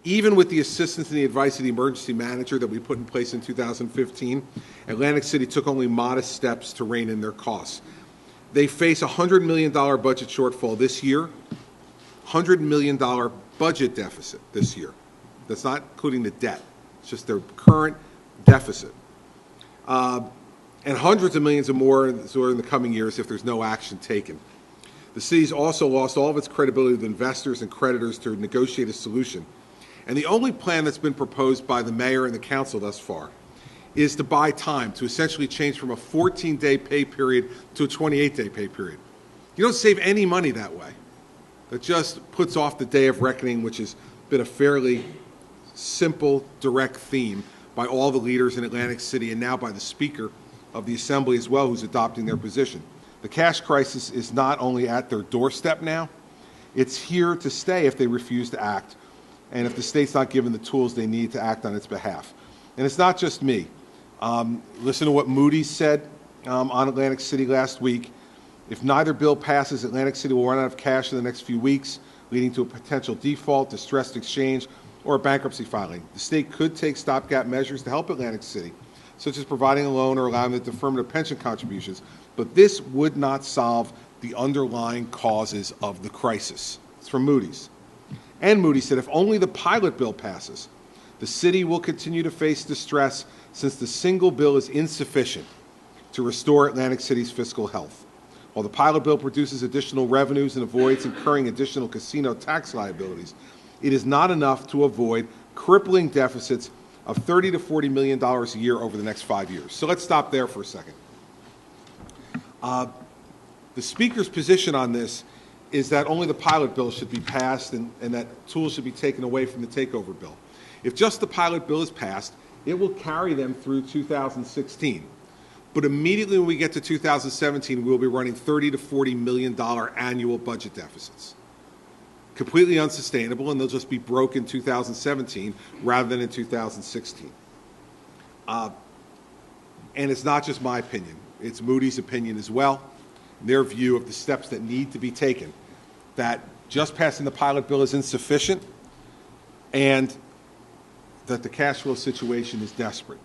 Even with the assistance and the advice of the emergency manager that we put in place in 2015, Atlantic City took only modest steps to rein in their costs. They face a $100 million budget shortfall this year, $100 million budget deficit this year. That's not including the debt. It's just their current deficit. And hundreds of millions of more in the coming years if there's no action taken. The city's also lost all of its credibility with investors and creditors to negotiate a solution. And the only plan that's been proposed by the mayor and the council thus far is to buy time, to essentially change from a 14-day pay period to a 28-day pay period. You don't save any money that way. It just puts off the day of reckoning, which has been a fairly simple, direct theme by all the leaders in Atlantic City and now by the Speaker of the Assembly as well, who's adopting their position. The cash crisis is not only at their doorstep now, it's here to stay if they refuse to act, and if the state's not given the tools they need to act on its behalf. And it's not just me. Listen to what Moody said on Atlantic City last week. If neither bill passes, Atlantic City will run out of cash in the next few weeks, leading to a potential default, distressed exchange, or a bankruptcy filing. The state could take stopgap measures to help Atlantic City, such as providing a loan or allowing the deferment of pension contributions, but this would not solve the underlying causes of the crisis. It's from Moody's. And Moody said if only the pilot bill passes, the city will continue to face distress since the single bill is insufficient to restore Atlantic City's fiscal health. While the pilot bill produces additional revenues and avoids incurring additional casino tax liabilities, it is not enough to avoid crippling deficits of $30 to $40 million a year over the next 5 years. So let's stop there for a second. The Speaker's position on this is that only the pilot bill should be passed and that tools should be taken away from the takeover bill. If just the pilot bill is passed, it will carry them through 2016. But immediately when we get to 2017, we'll be running $30 to $40 million annual budget deficits. Completely unsustainable, and they'll just be broke in 2017 rather than in 2016. And it's not just my opinion. It's Moody's opinion as well, their view of the steps that need to be taken, that just passing the pilot bill is insufficient and that the cash flow situation is desperate.